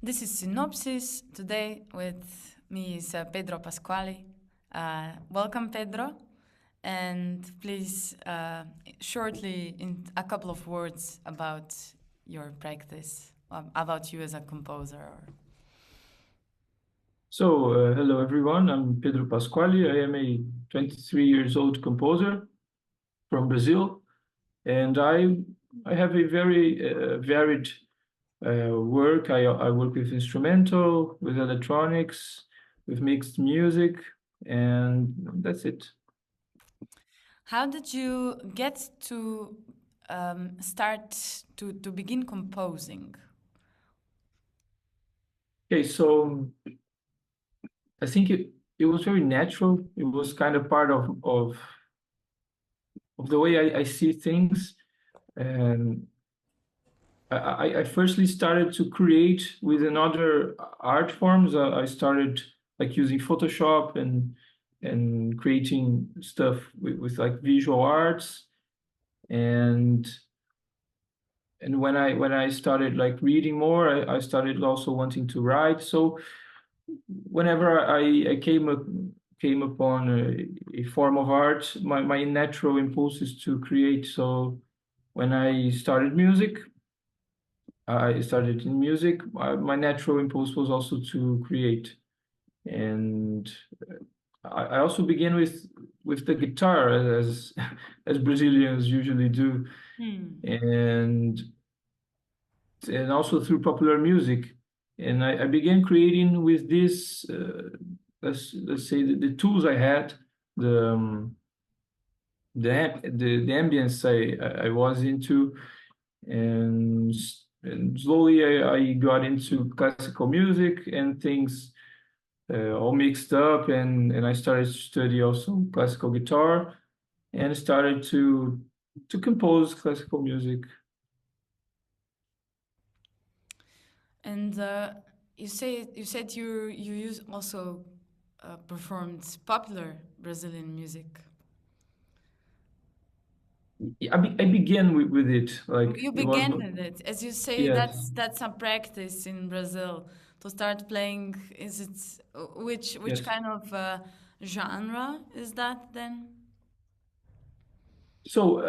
This is Synopsis. Today with me is Pedro Pascoali. Welcome, Pedro. And please, shortly, in a couple of words about your practice, about you as a composer. So, hello everyone, I'm Pedro Pascoali. I am a 23 years old composer from Brazil, and I have a very varied work. I work with instrumental, with electronics, with mixed music, and that's it. How did you get to start to begin composing? Okay, so I think it was very natural. It was kind of part of the way I see things. And I firstly started to create with another art forms. I started like using Photoshop and creating stuff with like visual arts. And when I started like reading more, I started also wanting to write. So whenever I came upon a form of art, my natural impulse is to create. So when I started music, I started in music. My natural impulse was also to create, and I also began with the guitar as as Brazilians usually do, and also through popular music. And I began creating with this, let's say the tools I had, the the ambience I was into, and slowly I got into classical music and things all mixed up, and I started to study also classical guitar and started to compose classical music. And you said you use also performed popular Brazilian music. I began with it. Like you began with it, as you say. Yes. That's a practice in Brazil to start playing. Is it which Yes. kind of genre is that then? So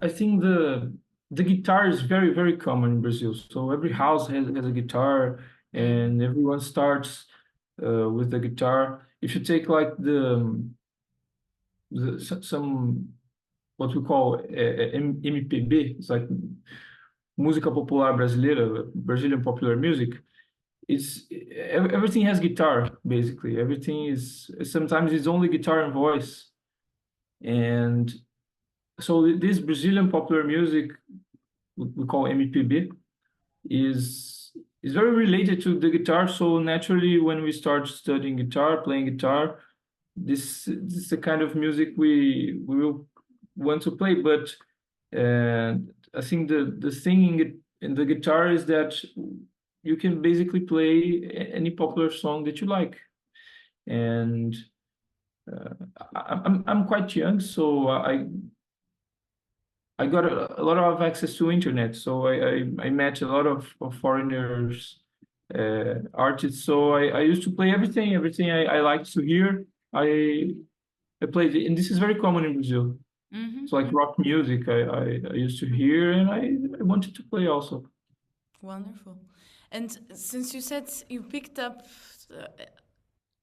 I think the guitar is very common in Brazil. So every house has a guitar, and everyone starts with the guitar. If you take like some what we call MPB, it's like música popular brasileira, Brazilian popular music. It's everything has guitar basically. Everything is sometimes it's only guitar and voice, and so this Brazilian popular music we call MPB is very related to the guitar. So naturally, when we start studying guitar, playing guitar, this is the kind of music we will want to play. But I think the thing in the guitar is that you can basically play any popular song that you like. And I'm quite young, so I got a lot of access to internet. So I met a lot of foreigners, artists. So I used to play everything I liked to hear. I played it, and this is very common in Brazil. So like rock music, I used to hear, and I wanted to play also. Wonderful. And since you said you picked up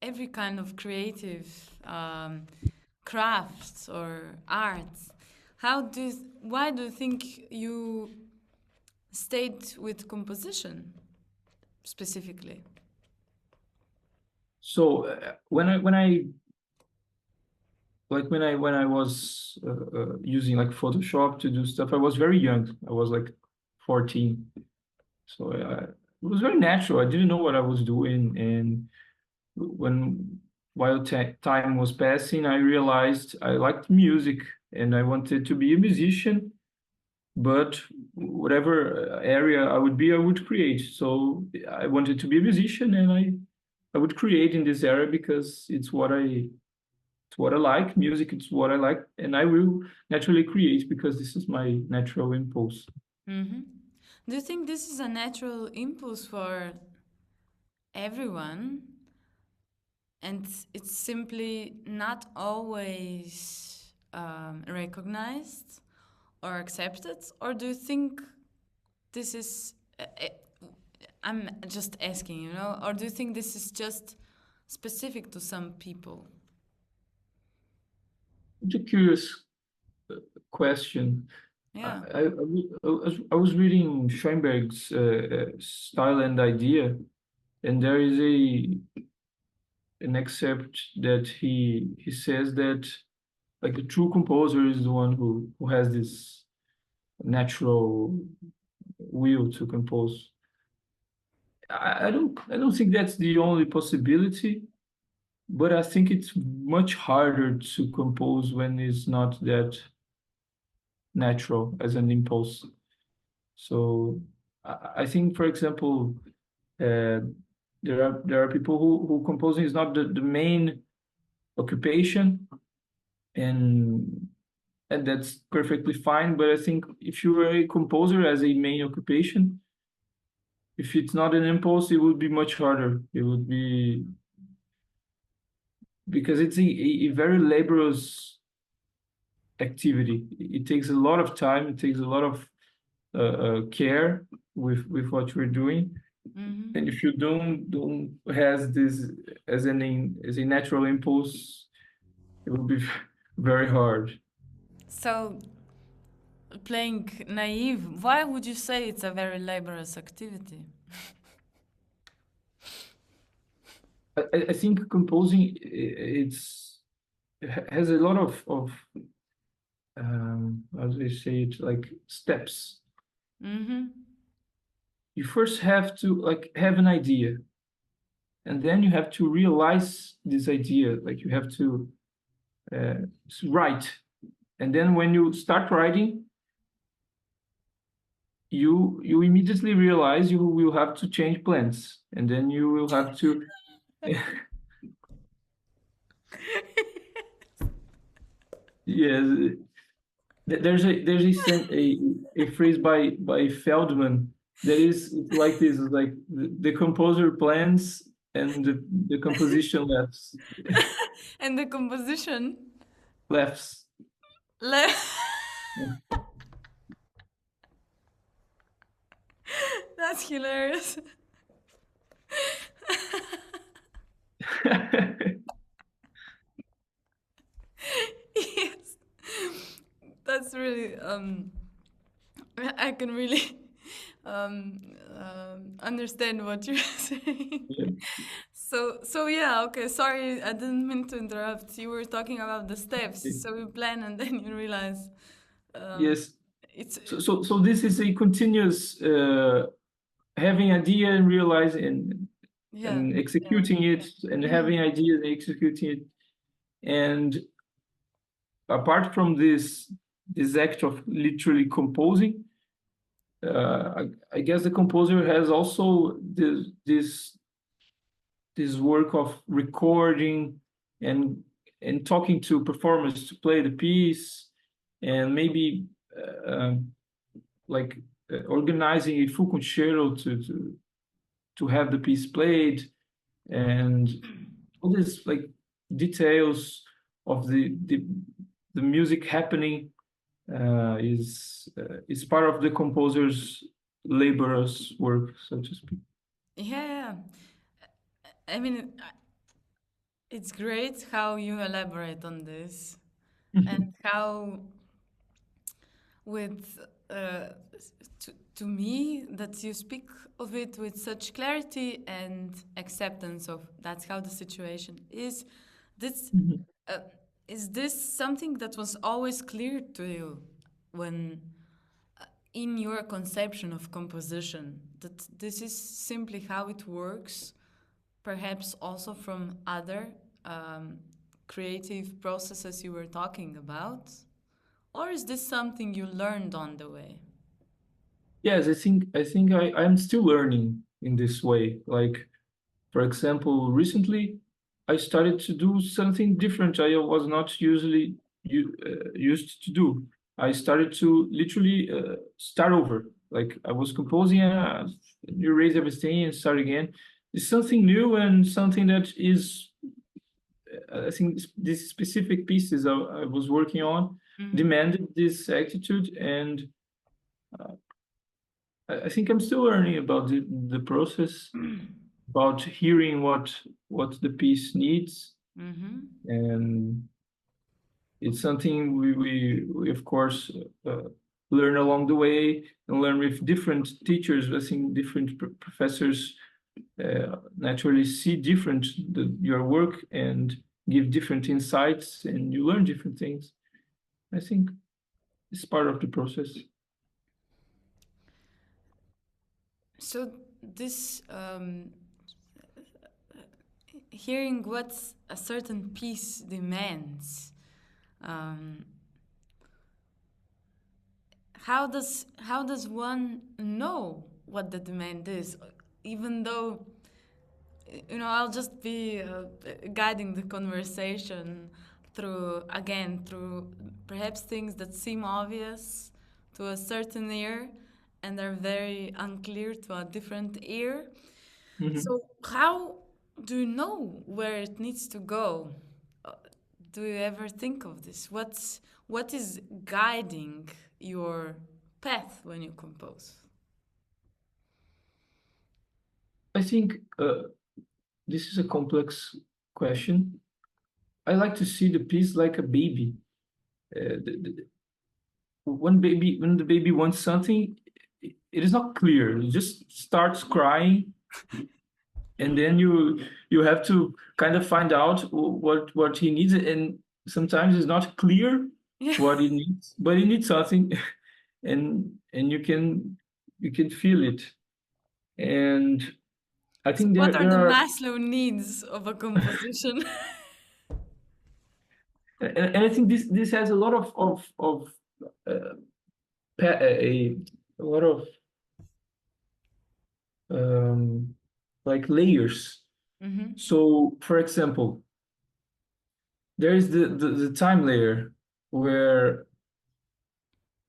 every kind of creative crafts or arts, why do you think you stayed with composition specifically? So when I was using like Photoshop to do stuff, I was very young. I was like 14. So it was very natural. I didn't know what I was doing. And while time was passing, I realized I liked music and I wanted to be a musician. But whatever area I would create. So I wanted to be a musician, and I would create in this area because it's what I like. Music, it's what I like, and I will naturally create because this is my natural impulse. Do you think this is a natural impulse for everyone, and it's simply not always recognized or accepted? Or do you think this is... I'm just asking, you know? Or do you think this is just specific to some people? It's a curious question. Yeah. I was reading Schoenberg's Style and Idea, and there is an excerpt that he says that like a true composer is the one who has this natural will to compose. I don't think that's the only possibility, but I think it's much harder to compose when it's not that natural as an impulse. So I think, for example, there are people who composing is not the main occupation, and that's perfectly fine. But I think if you are a composer as a main occupation, if it's not an impulse, it would be much harder. It would be because it's a very laborious activity. It takes a lot of time. It takes a lot of care with what you're doing. Mm-hmm. And if you don't has this as a natural impulse, it will be very hard. So, playing naive, why would you say it's a very laborious activity? I think composing has a lot of how do I say it, like steps. Mm-hmm. You first have to like have an idea, and then you have to realize this idea. Like you have to write, and then when you start writing, you immediately realize you will have to change plans, and then you will have to yes. There's a phrase by Feldman that is like this, like the composer plans and the composition lefts. And the composition? Lefts. That's hilarious. Yes. That's really I can really understand what you're saying. Yeah. So yeah, okay, sorry, I didn't mean to interrupt. You were talking about the steps. So you plan and then you realize Yes. it's So this is a continuous having idea and realizing and executing it, and having ideas and executing it. And apart from this act of literally composing, I guess the composer has also this work of recording and talking to performers to play the piece, and maybe like organizing a full concerto to have the piece played, and all these like details of the music happening is part of the composer's laborious work, so to speak. Yeah. I mean, it's great how you elaborate on this and how with to me that you speak of it with such clarity and acceptance of that's how the situation is. This is this something that was always clear to you when in your conception of composition, that this is simply how it works, perhaps also from other creative processes you were talking about? Or is this something you learned on the way? Yes, I think I'm still learning in this way. Like, for example, recently I started to do something different I was not usually used to do. I started to literally start over. like I was composing, you erase everything and start again. It's something new and something that is, I think these specific pieces I was working on demanded this attitude, and I think I'm still learning about the process, about hearing what the piece needs, and it's something we of course learn along the way and learn with different teachers. I think different professors naturally see different your work and give different insights, and you learn different things. I think it's part of the process. So this hearing what a certain piece demands, how does one know what the demand is, even though, you know, I'll just be guiding the conversation through perhaps things that seem obvious to a certain ear and are very unclear to a different ear. So how do you know where it needs to go? Do you ever think of this? What is guiding your path when you compose? I think this is a complex question. I like to see the piece like a baby. When the baby wants something, it is not clear. It just starts crying, and then you have to kind of find out what he needs, and sometimes it's not clear what he needs, but he needs something, and you can feel it, and I think What are there the are Maslow needs of a composition? and I think this has a lot of a lot of like layers. So, for example, there is the time layer where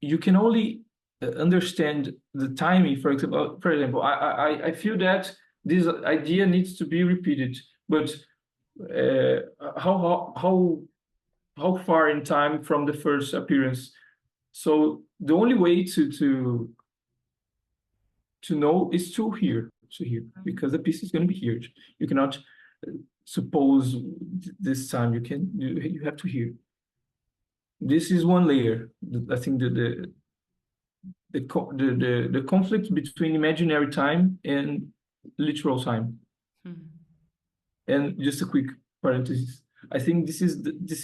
you can only understand the timing. For example, I feel that this idea needs to be repeated, but how far in time from the first appearance? So the only way to know is to hear, because the piece is going to be heard. You cannot suppose this time. You have to hear. This is one layer. I think the conflict between imaginary time and literal time. And just a quick parenthesis. I think this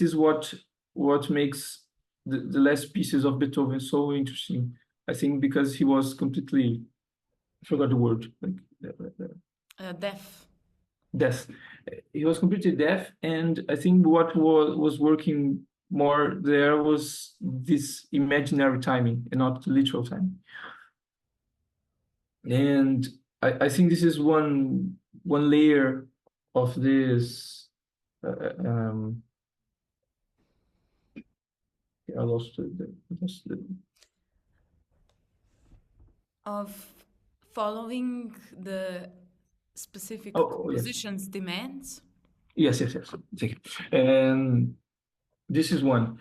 is what makes the last pieces of Beethoven so interesting. I think because he was completely, I forgot the word, like Deaf. Deaf. He was completely deaf, and I think what was working more there was this imaginary timing and not literal timing. And I think this is one layer of this. I lost the Of following the specific composition's demands. Yes. Thank you. And this is one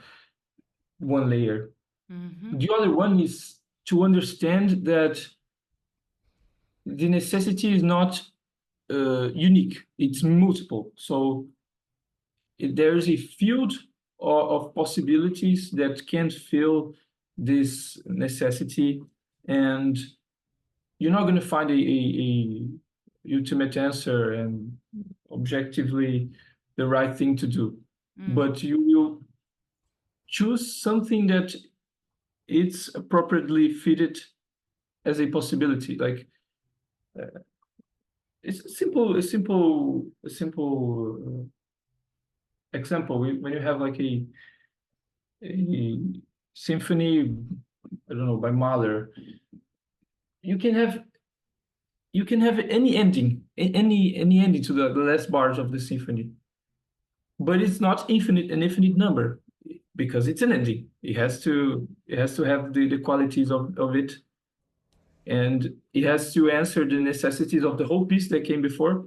layer. The other one is to understand that the necessity is not unique; it's multiple. So there is a field of possibilities that can fill this necessity, and you're not going to find a ultimate answer and objectively the right thing to do, but you will choose something that it's appropriately fitted as a possibility. Like it's a simple example. When you have like a symphony, I don't know, by Mahler, you can have any ending, any ending to the last bars of the symphony, but it's not an infinite number, because it's an ending. It has to have the qualities of it. and he has to answer the necessities of the whole piece that came before.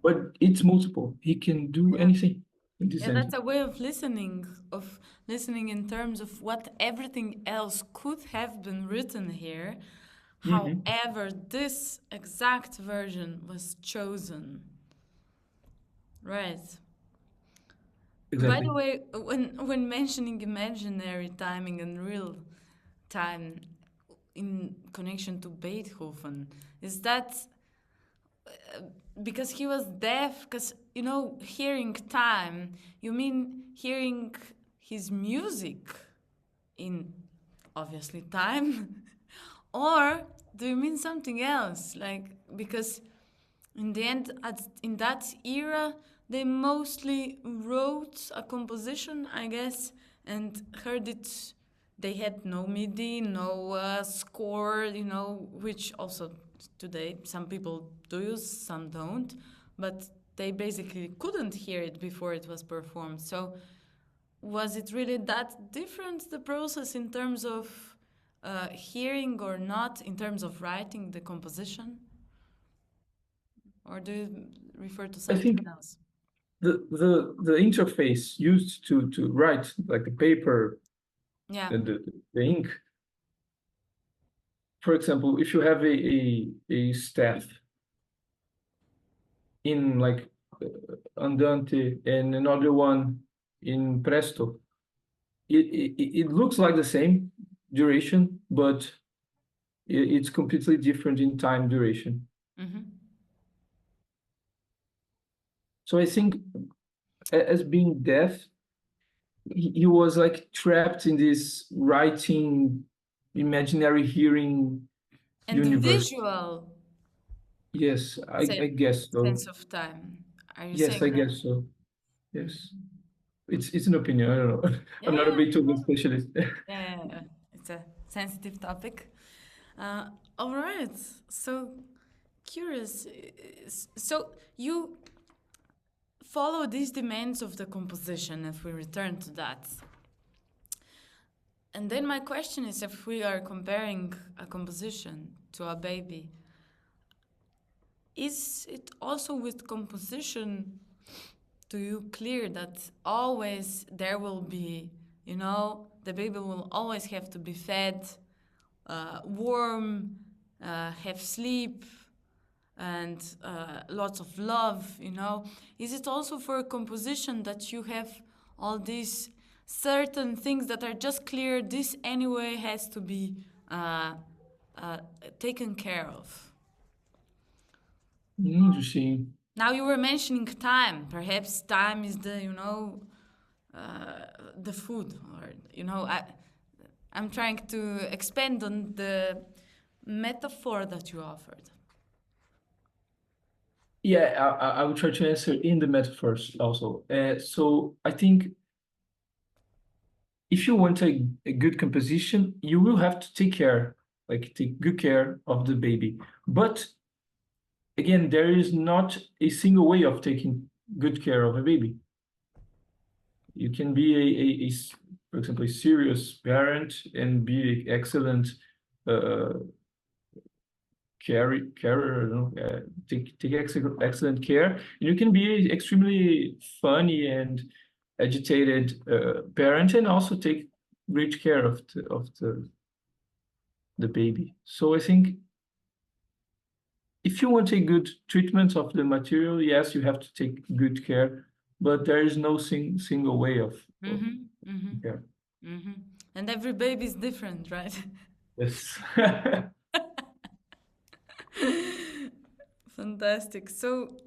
But it's multiple. He can do anything in this end. That's a way of listening in terms of what everything else could have been written here. However, this exact version was chosen. Right. By the way, when mentioning imaginary timing and real time in connection to Beethoven, is that because he was deaf? Because, you know, hearing time, you mean hearing his music in, obviously, time? Or do you mean something else? Like, because in the end, in that era, they mostly wrote a composition, I guess, and heard it. They had no MIDI, no score, you know, which also today some people do use, some don't, but they basically couldn't hear it before it was performed. So was it really that different, the process, in terms of hearing or not, in terms of writing the composition? Or do you refer to something else? The interface used to write, like the paper and the ink. For example, if you have a staff in like Andante and another one in Presto, it looks like the same duration, but it's completely different in time duration. So I think, as being deaf, he was like trapped in this writing, imaginary hearing and universe. Visual. Yes, I guess so. Sense of time. Are you yes, saying I that? guess so. Yes, it's an opinion. I don't know. I'm not a Beethoven specialist. It's a sensitive topic. All right. So curious. So you follow these demands of the composition, if we return to that. And then my question is, if we are comparing a composition to a baby, is it also with composition, to you, clear that always there will be, you know, the baby will always have to be fed, warm, have sleep, and lots of love, you know? Is it also for a composition that you have all these certain things that are just clear, this anyway has to be taken care of? Interesting. Now you were mentioning time. Perhaps time is the, you know, the food, or, you know, I'm trying to expand on the metaphor that you offered. Yeah, I will try to answer in the metaphors also. So I think if you want a good composition, you will have to take good care of the baby. But again, there is not a single way of taking good care of a baby. You can be for example, a serious parent and be an excellent carer, take excellent care. And you can be extremely funny and agitated parent and also take great care of the baby. So I think if you want a good treatment of the material, yes, you have to take good care, but there is no single way of care. And every baby is different, right? Yes. Fantastic. So,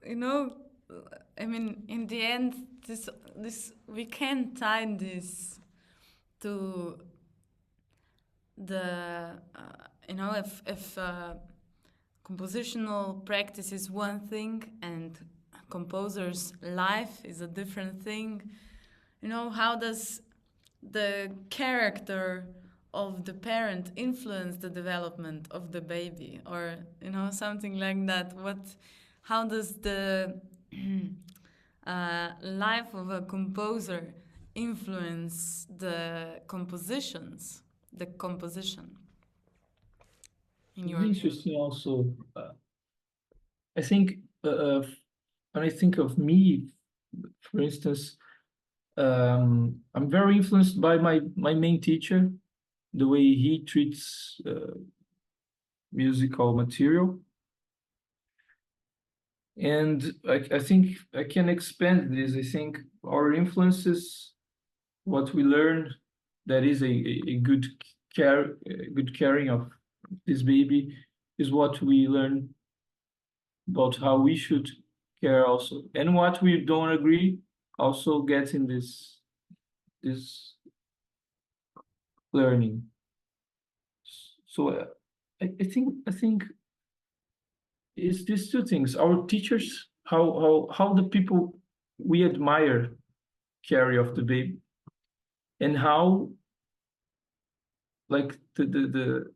you know, I mean, in the end, this we can tie this to the you know, if compositional practice is one thing and composer's life is a different thing, you know, how does the character of the parent influence the development of the baby, or, you know, something like that? How does the life of a composer influence the composition? in your It's view? interesting also. I think when I think of me, for instance, I'm very influenced by my main teacher, the way he treats musical material. And I think I can expand this. I think our influences, what we learn, that is a good good caring of this baby, is what we learn about how we should care also. And what we don't agree also gets in this learning. So I think it's these two things. Our teachers, how the people we admire carry of the baby, and how like the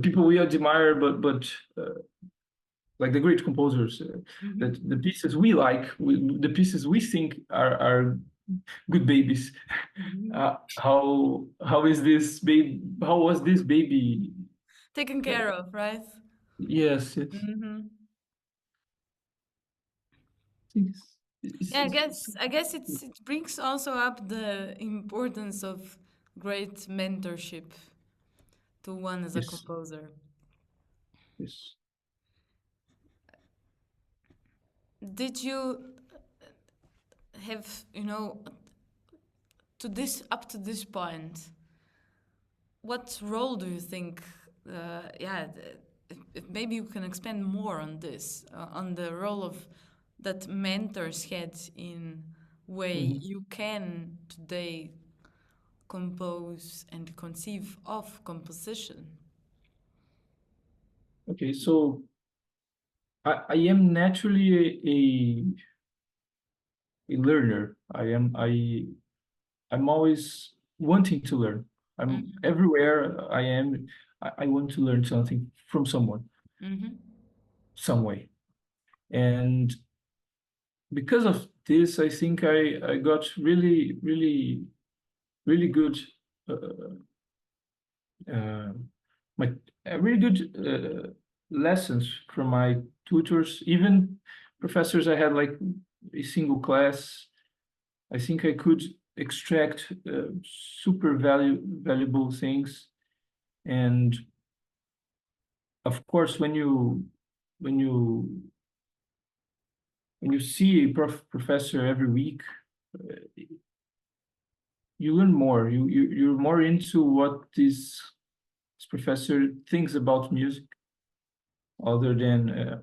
people we admire, but like the great composers, that the pieces we like, the pieces we think are good babies. How is this baby? How was this baby Taken care of, right? Yes, yes. Yeah, I guess it brings also up the importance of great mentorship to one as a Yes. composer. Yes. Did you have, up to this point, what role do you think, if maybe you can expand more on this, on the role of that mentors had in way you can today compose and conceive of composition? Okay, so I am naturally a learner. I'm always wanting to learn. I'm everywhere I am. I want to learn something from someone, some way. And because of this, I think I got really, really, really good my really good lessons from my tutors, even professors I had like a single class. I think I could extract super valuable things. And of course, when you see a professor every week, you learn more. You're more into what this professor thinks about music, other than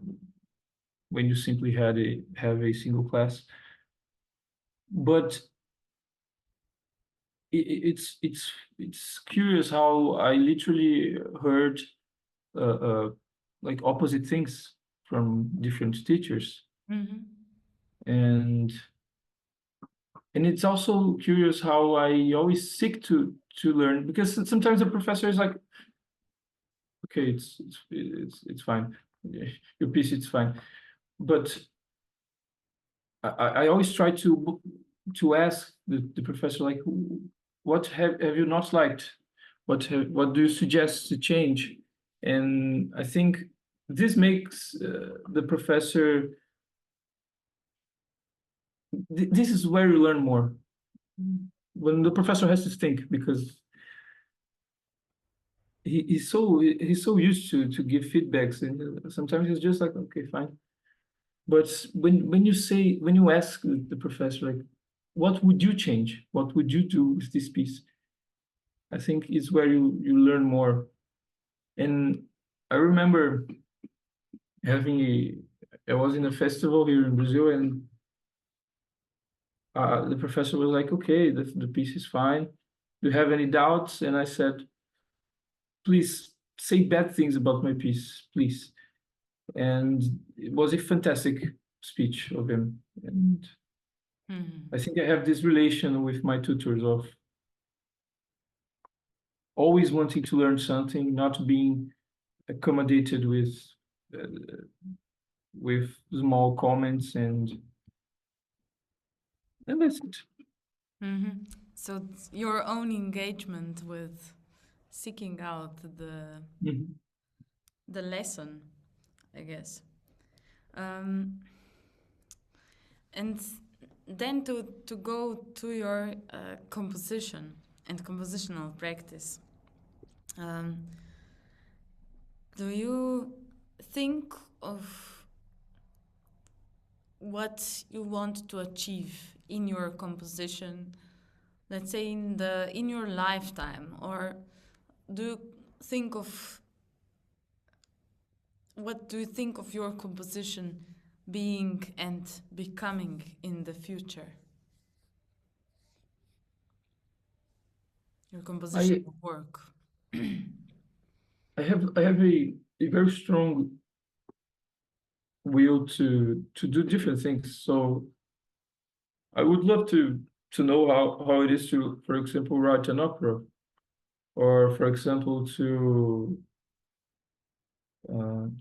when you simply have a single class. But it's curious how I literally heard like opposite things from different teachers. And it's also curious how I always seek to learn, because sometimes the professor is like, okay, it's fine, your piece, it's fine, but I always try to ask the professor, like, what have you not liked? What do you suggest to change? And I think this makes the professor. This is where you learn more, when the professor has to think, because he's so used to give feedbacks, and sometimes he's just like, okay, fine. But when you ask the professor, like, what would you change? What would you do with this piece? I think it's where you learn more. And I remember I was in a festival here in Brazil, and the professor was like, okay, the piece is fine. Do you have any doubts? And I said, please say bad things about my piece, please. And it was a fantastic speech of him. And I think I have this relation with my tutors of always wanting to learn something, not being accommodated with small comments, and that's it. So your own engagement with seeking out the lesson, I guess. And then to go to your composition and compositional practice. Do you think of what you want to achieve in your composition, let's say in your lifetime, or do you think of what do you think of your composition being and becoming in the future? Your composition work. I have a very strong will to do different things. So I would love to know how it is to, for example, write an opera, or for example to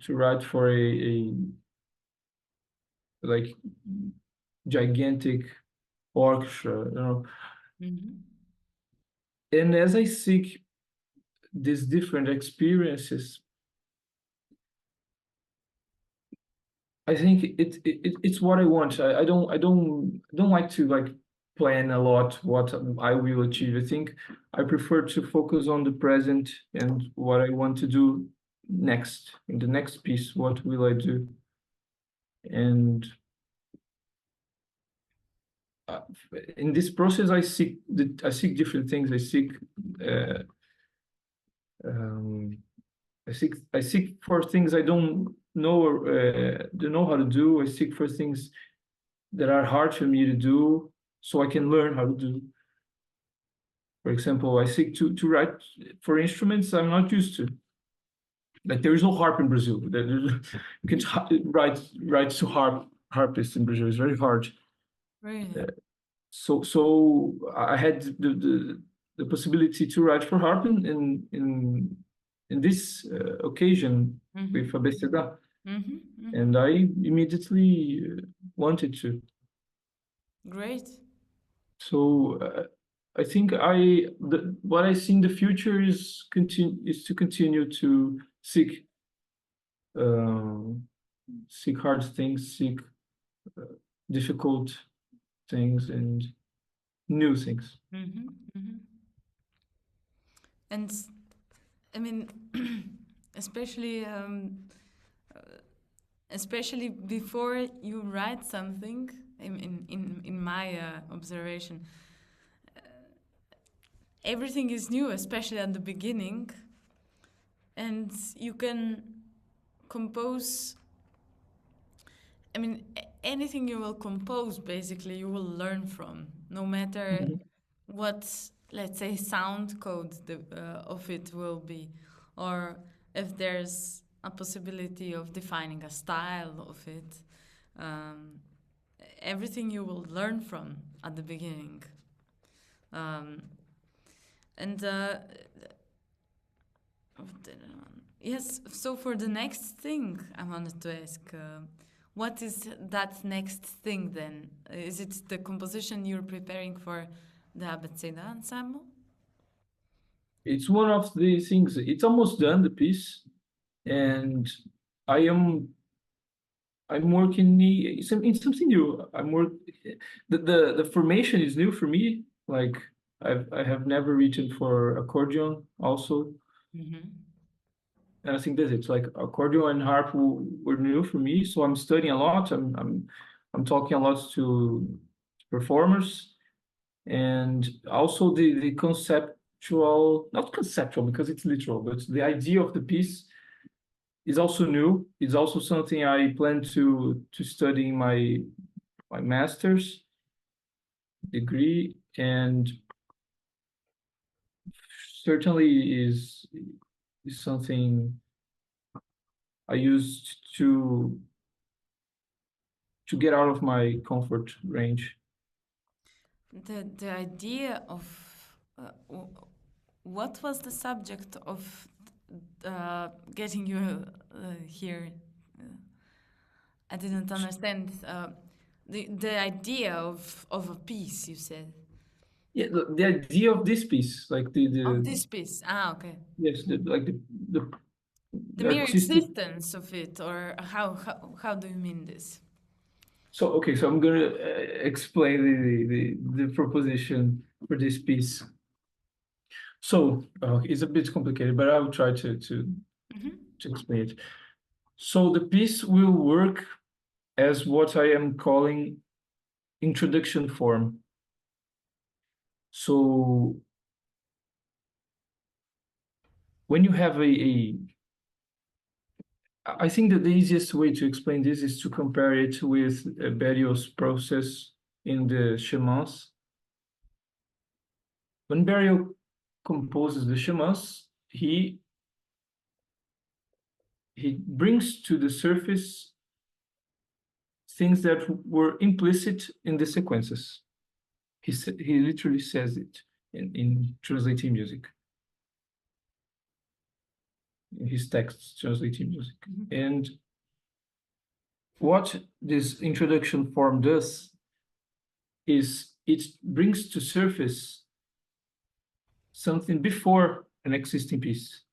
write for a like gigantic orchestra, you know. And as I seek these different experiences, I think it's what I want. I don't like to like plan a lot what I will achieve. I think I prefer to focus on the present and what I want to do next, in the next piece. What will I do? And in this process, I seek different things. I seek for things I don't know how to do. I seek for things that are hard for me to do, so I can learn how to do. For example, I seek to write for instruments I'm not used to. Like there is no harp in Brazil. You can write to harpists in Brazil. It's very hard. Really? So I had the possibility to write for harp in this occasion with Abeceda, and I immediately wanted to. Great. So I think what I see in the future is to continue to seek hard things, seek difficult things and new things. And I mean, especially before you write something, in my observation, everything is new, especially at the beginning, and you can compose. I mean, anything you will compose, basically, you will learn from, no matter what, let's say, sound code of it will be, or if there's a possibility of defining a style of it. Everything you will learn from at the beginning. Yes, so for the next thing, I wanted to ask, what is that next thing then? Is it the composition you're preparing for the Abeceda ensemble? It's one of the things. It's almost done, the piece, and I'm working in something new. The formation is new for me. Like I have never written for accordion also. And I think that's it. It's like accordion and harp were new for me, so I'm studying a lot. I'm talking a lot to performers, and also the conceptual, not conceptual because it's literal, but the idea of the piece is also new. It's also something I plan to study in my master's degree, and certainly is something I used to get out of my comfort range. The idea of what was the subject of getting you here? I didn't understand the idea of a piece, you said. Yeah, the idea of this piece, like Of this piece. Ah, okay. yes, The the mere artistic. existence of it, or how do you mean this? So okay, so I'm gonna explain the proposition for this piece. So it's a bit complicated, but I will try to explain it. So the piece will work as what I am calling introduction form. So when you have I think that the easiest way to explain this is to compare it with Berrios' process in the Chemins. When Berrios composes the Chemins, he brings to the surface things that were implicit in the sequences. He literally says it in translating music, in his texts translating music. And what this introduction form does is it brings to surface something before an existing piece,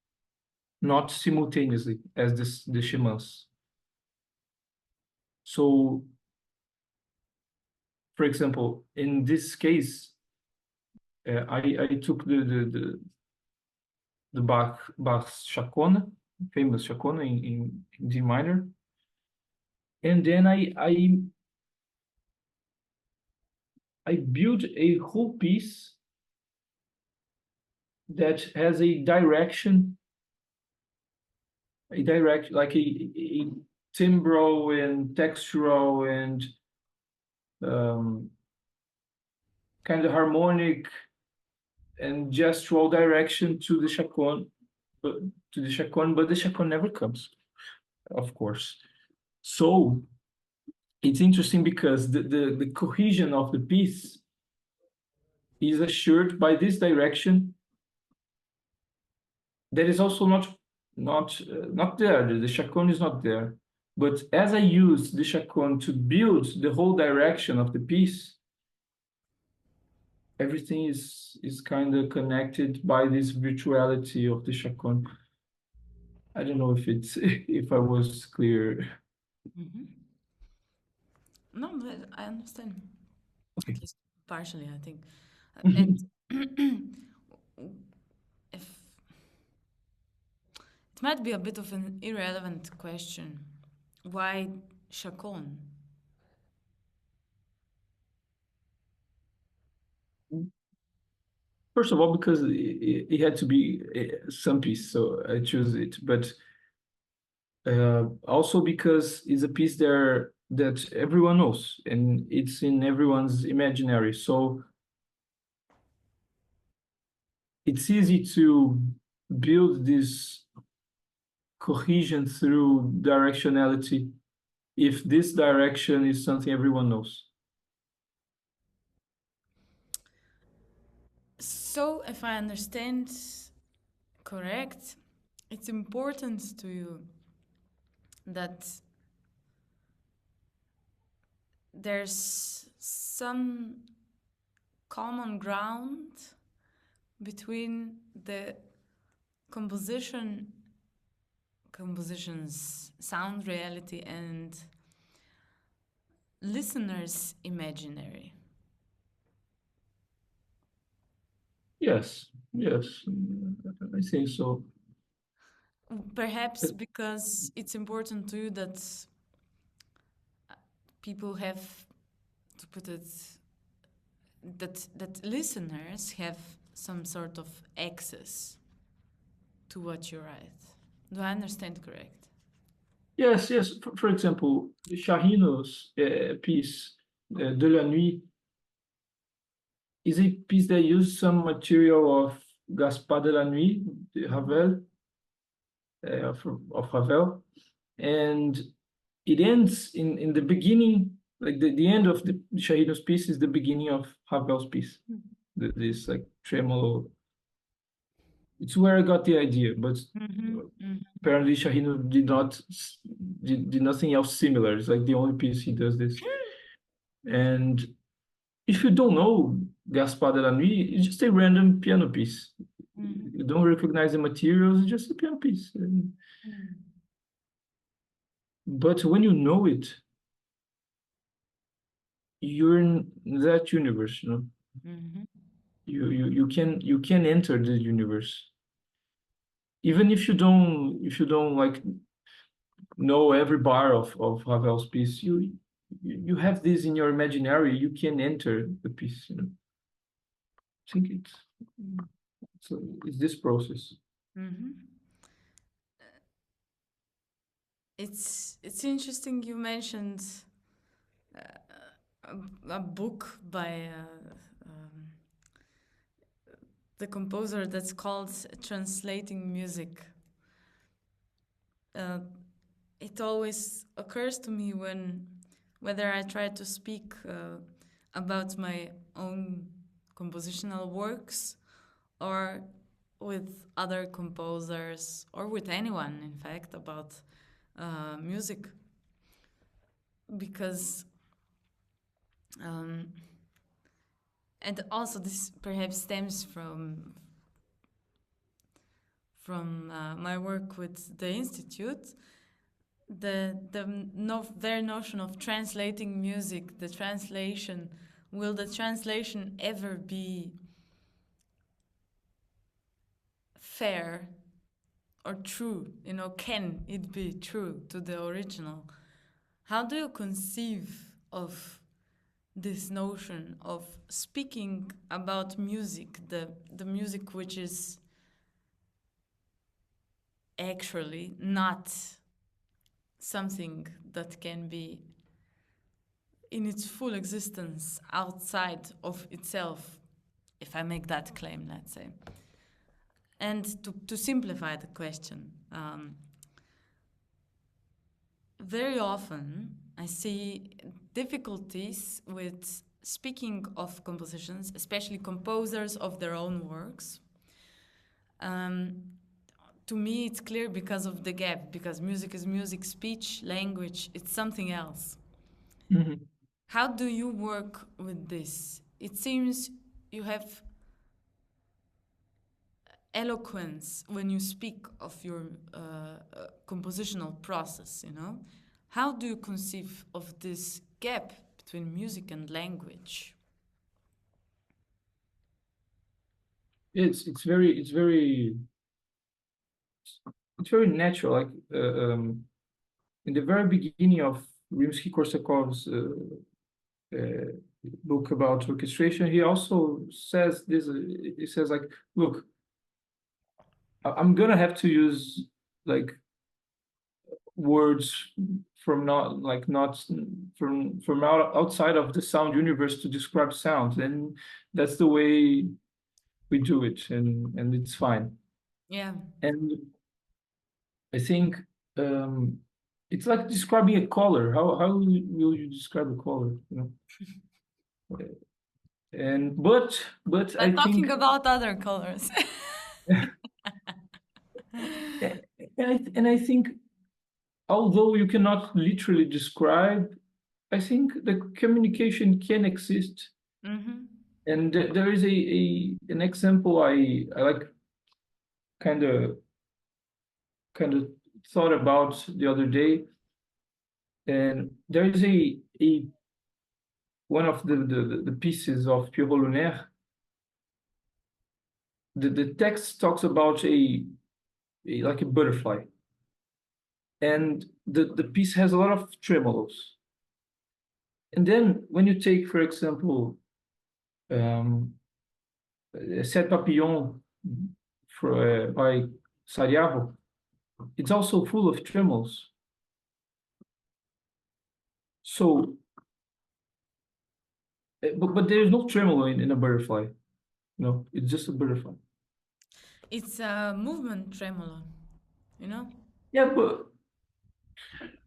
not simultaneously as the Chemins. So, for example, in this case, I took the Bach's Chaconne, famous Chaconne in D minor, and then I built a whole piece that has a direction, like a timbral and textural and kind of harmonic and gestural direction to the chaconne, but the chaconne never comes, of course. So it's interesting because the cohesion of the piece is assured by this direction that is also not there. The chaconne is not there. But as I use the chaconne to build the whole direction of the piece, everything is kind of connected by this virtuality of the chaconne. I don't know if it's if I was clear. No, but I understand. Okay. At least partially, I think. And if it might be a bit of an irrelevant question, why chaconne? First of all, because it had to be some piece, so I chose it. But also because it's a piece there that everyone knows and it's in everyone's imaginary. So it's easy to build this cohesion through directionality if this direction is something everyone knows. So, if I understand correct, it's important to you that there's some common ground between the composition's sound reality and listeners' imaginary. Yes, I think so. Perhaps because it's important to you that people have, to put it, that listeners have some sort of access to what you write. Do I understand correct? Yes. For example, Charino's piece, De la Nuit, is a piece that uses some material of Gaspard de la Nuit, Ravel, of Ravel, and it ends in the beginning, like the end of the Charino's piece is the beginning of Ravel's piece. This like tremolo. It's where I got the idea, but apparently Shahino did nothing else similar. It's like the only piece he does this. And if you don't know Gaspard de la Nuit, it's just a random piano piece. You don't recognize the materials, it's just a piano piece. But when you know it, you're in that universe, you know. You can enter the universe. Even if you don't like know every bar of Ravel's piece, you have this in your imaginary, you can enter the piece, you know. I think it's this process. It's interesting you mentioned a book by the composer that's called Translating Music. It always occurs to me whether I try to speak about my own compositional works or with other composers or with anyone, in fact, about music. Because and also this perhaps stems from my work with the Institute, their notion of translating music, the translation. Will the translation ever be fair or true? You know, can it be true to the original? How do you conceive of this notion of speaking about music, the music which is actually not something that can be in its full existence outside of itself, if I make that claim, let's say. And to simplify the question, very often I see difficulties with speaking of compositions, especially composers of their own works. To me, it's clear because of the gap, because music is music, speech, language, it's something else. How do you work with this? It seems you have eloquence when you speak of your compositional process, you know? How do you conceive of this gap between music and language? It's very natural. Like in the very beginning of Rimsky-Korsakov's book about orchestration, he also says this. He says like, look, I'm gonna have to use like words from outside of the sound universe to describe sound, and that's the way we do it, and it's fine. Yeah. And I think it's like describing a color. How will you describe a color? You know. And but I talking think about other colors. and I think although you cannot literally describe, I think the communication can exist. And there is an example I like kind of thought about the other day, and there is a one of the pieces of Pierrot Lunaire. The text talks about like a butterfly, and the piece has a lot of tremolos. And then when you take, for example, Sept Papillons by Sariavo, it's also full of tremolos. So, but there is no tremolo in a butterfly. No, it's just a butterfly. It's a movement tremolo, you know? Yeah, but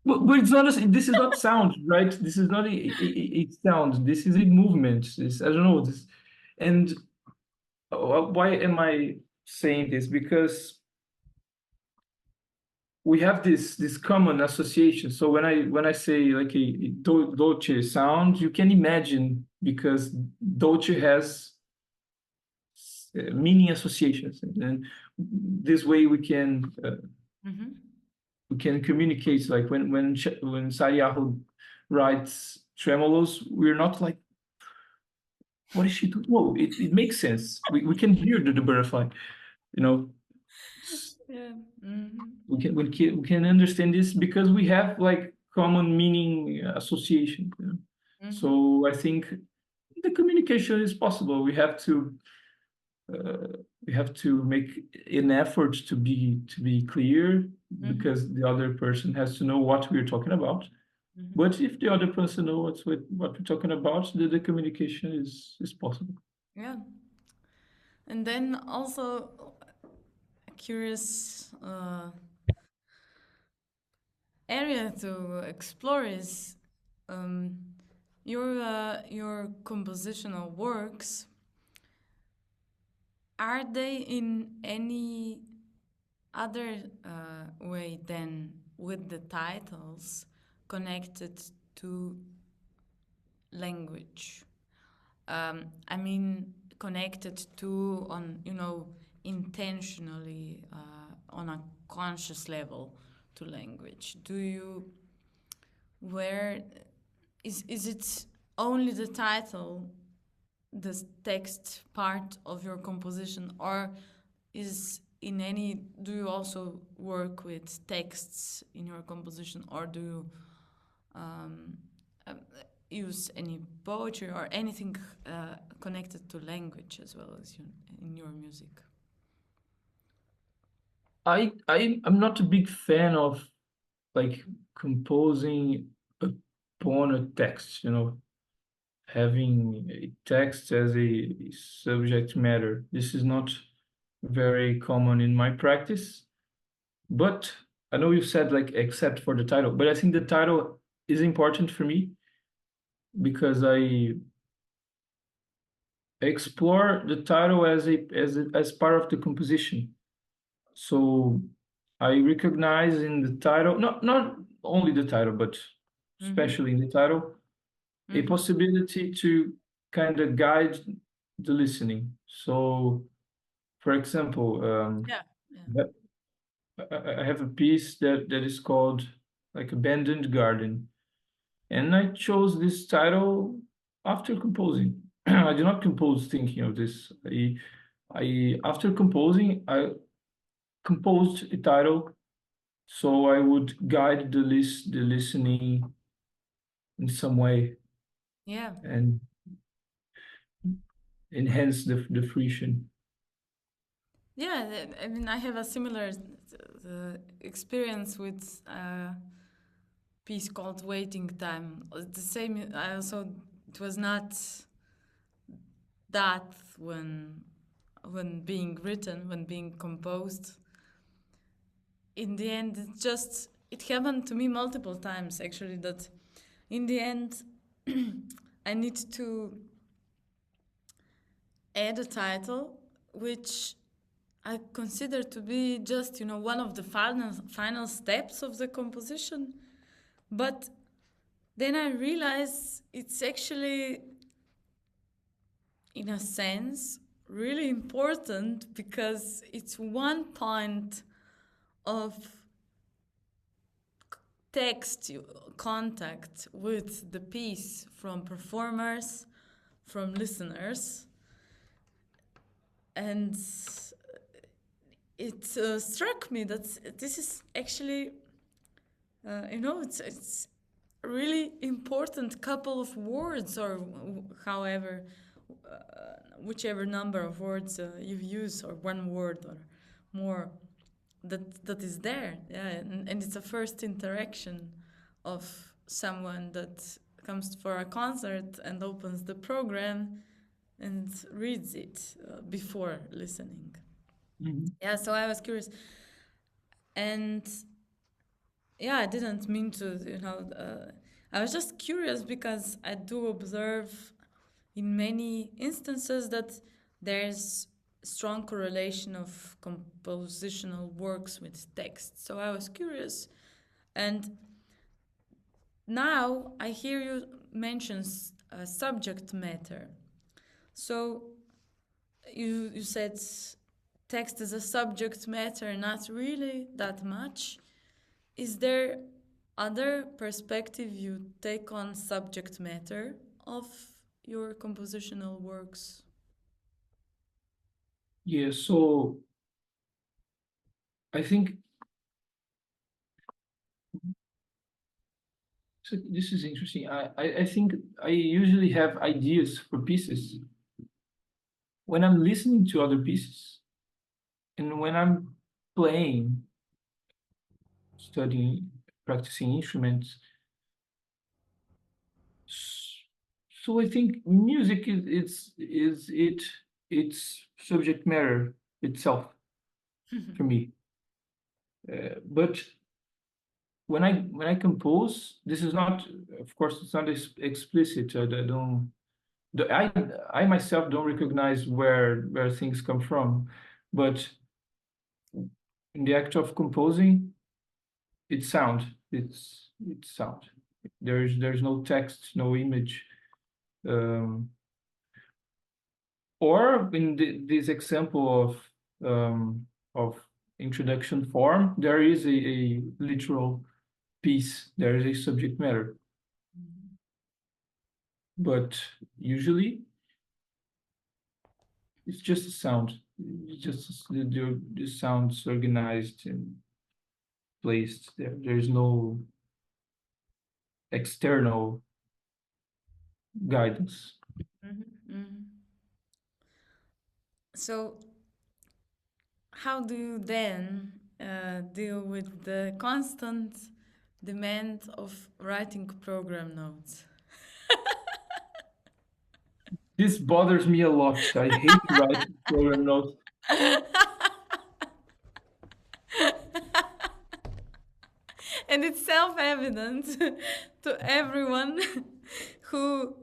it's not this is not sound, right? This is not a sound. This is a movement. I don't know this. And why am I saying this? Because we have this common association. So when I say like a dolce sound, you can imagine because Dolce has meaning associations, and this way we can communicate. Like when Sariaho writes tremolos, we're not like, what is she doing? Whoa, it makes sense. We can hear the butterfly, you know. Yeah. We can understand this because we have like common meaning association. You know? So I think the communication is possible. We have to make an effort to be clear, because the other person has to know what we're talking about. But if the other person knows what we're talking about, the communication is possible. Yeah. And then also a curious area to explore is your compositional works. Are they in any other way than with the titles connected to language? I mean, connected to intentionally on a conscious level to language. Is it only the title, the text part of your composition, or do you also work with texts in your composition, or do you use any poetry or anything connected to language as well as in your music? I'm not a big fan of like composing upon a text, you know, having a text as a subject matter. This is not very common in my practice. But I know you said like except for the title, but I think the title is important for me because I explore the title as part of the composition. So I recognize in the title, not only the title, but especially in the title, a possibility to kind of guide the listening. So, for example, I have a piece that is called like Abandoned Garden, and I chose this title after composing. I did not compose thinking of this. I after composing, I composed a title so I would guide the listening in some way. Yeah. And enhance the fruition. Yeah, I mean, I have a similar experience with a piece called Waiting Time. The same, it was not that when being written, when being composed. In the end, it happened to me multiple times, actually, that in the end, I need to add a title, which I consider to be just, one of the final steps of the composition. But then I realize it's actually, in a sense, really important because it's one point of text contact with the piece from performers, from listeners. And it struck me that this is actually, it's a really important couple of words, or however, whichever number of words you use, or one word or more, that is there. Yeah, and it's a first interaction of someone that comes for a concert and opens the program and reads it before listening. Yeah, so I was curious. And yeah, I didn't mean to, I was just curious because I do observe in many instances that there's strong correlation of compositional works with text. So I was curious. And now I hear you mention subject matter. So you said text is a subject matter, not really that much. Is there other perspective you take on subject matter of your compositional works? Yeah, so I think so this is interesting. I think I usually have ideas for pieces when I'm listening to other pieces and when I'm playing, studying, practicing instruments. So I think music it's subject matter itself for me. But when I compose, this is not, of course, it's not explicit. I don't, I myself don't recognize where things come from, but in the act of composing, it's sound. It's sound. There's no text, no image. Or in this example of introduction form, there is a literal piece. There is a subject matter. But usually it's just a sound. It's just the sounds organized and placed there. There's no external guidance. So how do you then deal with the constant demand of writing program notes? This bothers me a lot. I hate writing program notes. And it's self-evident to everyone who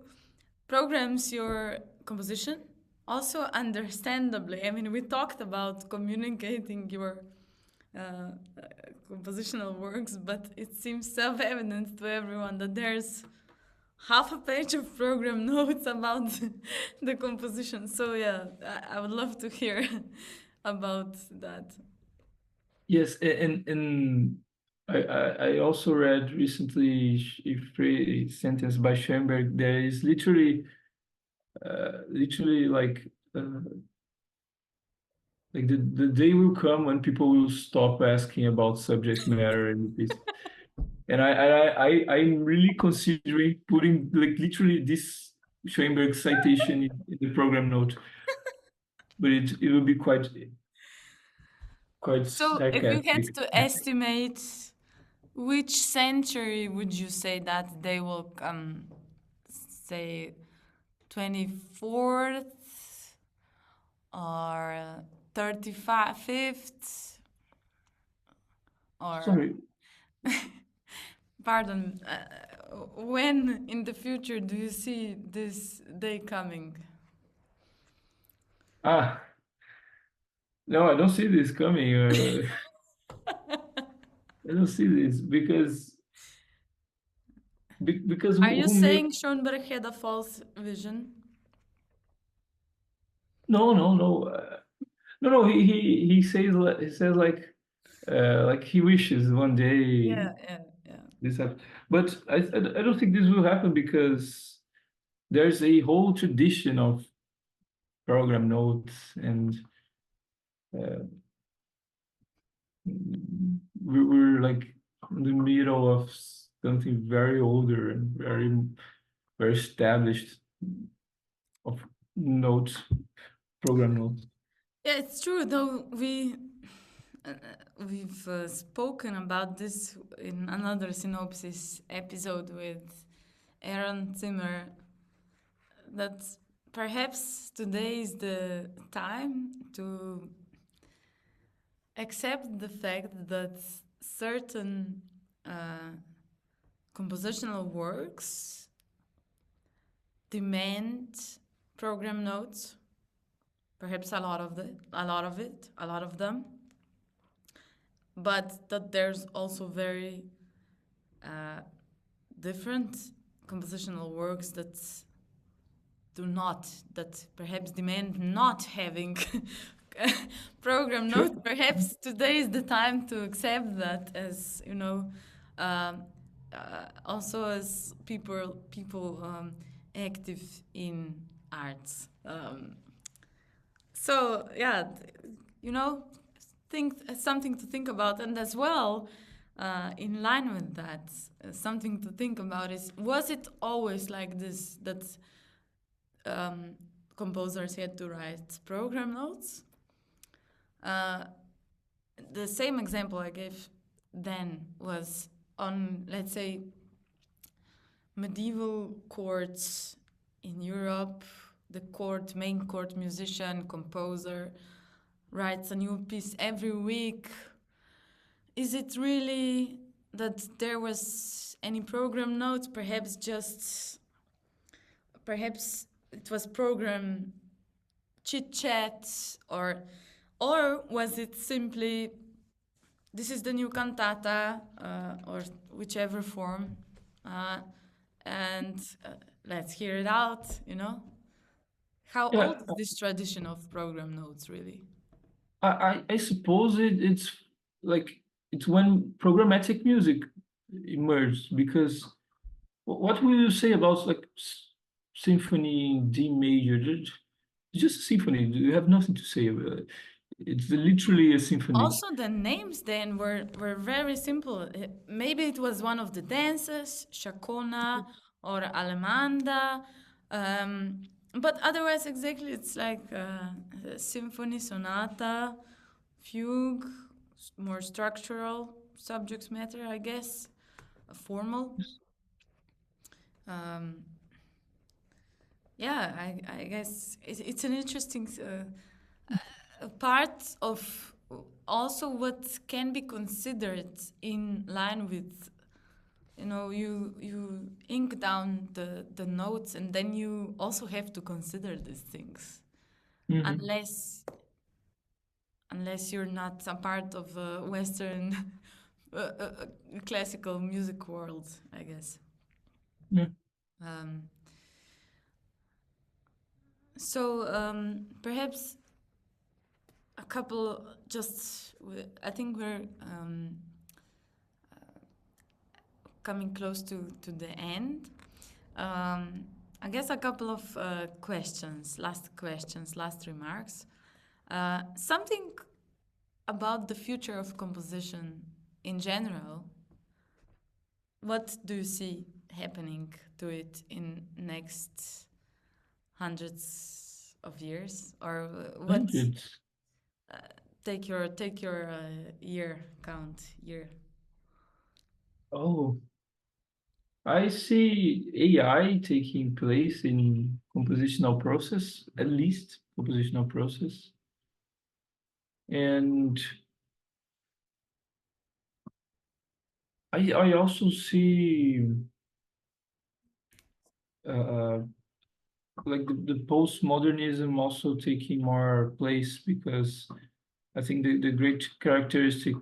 programs your composition. Also, understandably, I mean, we talked about communicating your compositional works, but it seems self-evident to everyone that there's half a page of program notes about the composition. So yeah, I would love to hear about that. Yes, and I also read recently a phrase sentence by Schoenberg. There is literally like the day will come when people will stop asking about subject matter in the piece. And I'm really considering putting like literally this Schoenberg citation in the program note, but it will be quite So if you had sarcastic. to estimate, which century would you say that they will come? Say 24th or 35th or Sorry. pardon, when in the future do you see this day coming? Ah, no, I don't see this coming. I don't see this because Are you who made saying Schoenberg had a false vision? no no no no he says like he wishes one day Yeah. this happen. But I don't think this will happen because there's a whole tradition of program notes and uh, we're like in the middle of something very older and very established of notes, program notes. Yeah, it's true. Though we've spoken about this in another synopsis episode with Aaron Zimmer. That perhaps today is the time to accept the fact that certain compositional works demand program notes, perhaps a lot of them, but that there's also very different compositional works that that perhaps demand not having program notes. Perhaps today is the time to accept that as, you know, also as people active in arts. So yeah, you know, something to think about. And as well, in line with that, something to think about is, was it always like this, that composers had to write program notes? The same example I gave then was on, let's say, medieval courts in Europe. The main court musician, composer, writes a new piece every week. Is it really that there was any program notes? Perhaps it was program chit-chat, or was it simply, this is the new cantata, or whichever form, and let's hear it out, you know? How old is this tradition of program notes, really? I suppose it's when programmatic music emerged, because what will you say about like symphony in D major? It's just a symphony. You have nothing to say about it. It's literally a symphony. Also, the names then were very simple. Maybe it was one of the dances, Chacona or Alemanda. But otherwise, exactly, it's like a symphony, sonata, fugue, more structural subject matter, I guess, formal. Yeah, I guess it's an interesting part of also what can be considered in line with, you know, you ink down the notes, and then you also have to consider these things, unless you're not a part of a Western classical music world, I guess. Yeah. So perhaps a couple, I think we're coming close to the end. I guess a couple of last remarks. Something about the future of composition in general. What do you see happening to it in next hundreds of years, or what? Hundreds. Take your year count. Oh, I see AI taking place in compositional process, at least compositional process. And I also see like the postmodernism also taking more place, because I think the great characteristic,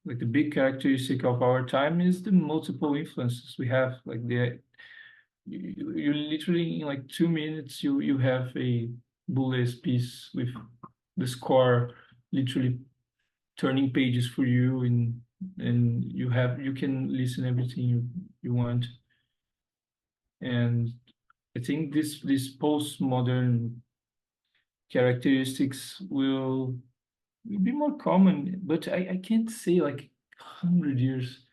like the big characteristic of our time, is the multiple influences we have. Like you literally in like 2 minutes you have a Boulez piece with the score literally turning pages for you, and you can listen everything you want. And I think this postmodern characteristics will be more common, but I can't say like 100 years.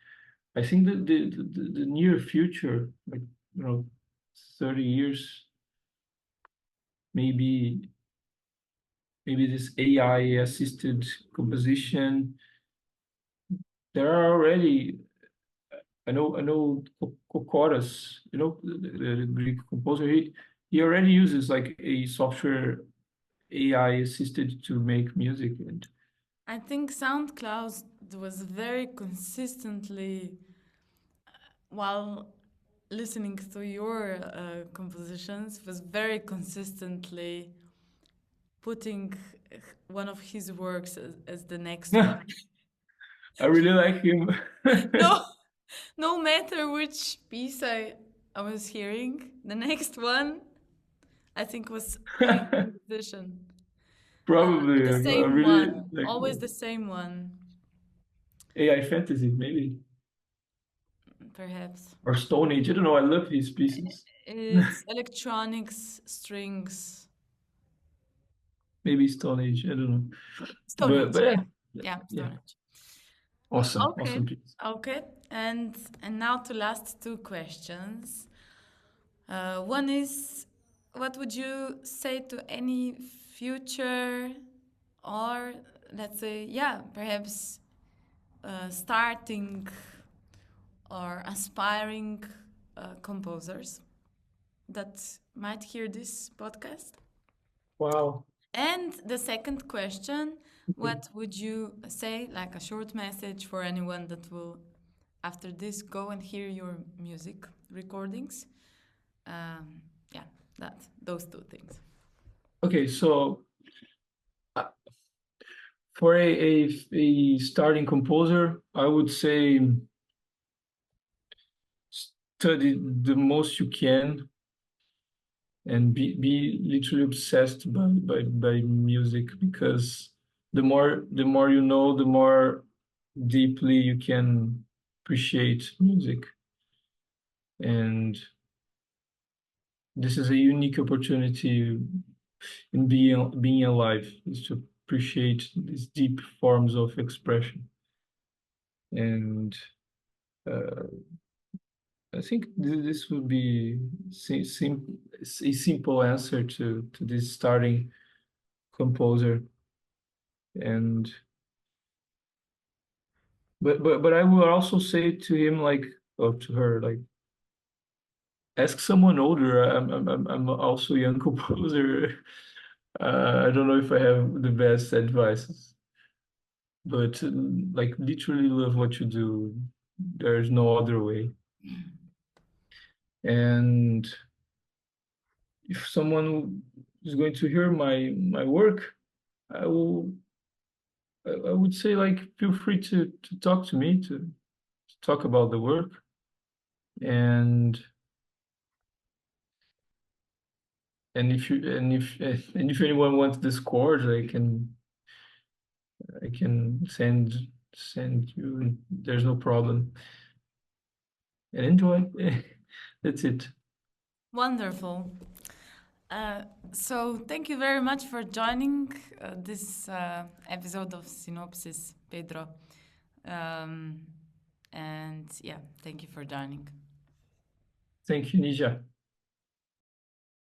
I think that the near future, like 30 years, maybe this AI assisted composition. There are already, I know Kokoras, the Greek composer. He already uses like a software AI assisted to make music. And I think SoundCloud was very consistently, while listening to your compositions, was very consistently putting one of his works as the next one. I really like him. No matter which piece I was hearing, the next one, I think was a composition. Probably The I same really one, like always the same one, AI fantasy maybe perhaps. or Stone Age. I don't know. I love his pieces. It's electronics, strings, Maybe Stone Age. I don't know. Stone Age. But yeah, Yeah, yeah. Stone Age. Awesome, Okay, awesome piece. okay. And now to last two questions. One is, what would you say to any future, or let's say, yeah, perhaps starting or aspiring composers that might hear this podcast? Wow. And the second question, what would you say, like a short message for anyone that will, after this, go and hear your music recordings? Yeah, those two things. Okay, so for a starting composer, I would say study the most you can and be literally obsessed by music, because the more you know, the more deeply you can appreciate music. And this is a unique opportunity in being alive, is to appreciate these deep forms of expression. And uh, I think this would be a simple answer to this starting composer. And but I will also say to him, like, or to her, like, ask someone older. I'm also a young composer. I don't know if I have the best advices, but like, literally love what you do. There's no other way. And if someone is going to hear my work, I will I would say, like, feel free to talk to me, to talk about the work. And if anyone wants this chord, I can send you. There's no problem. And enjoy. That's it. Wonderful. So thank you very much for joining this episode of Synopsis, Pedro. And yeah, thank you for joining. Thank you, Neža.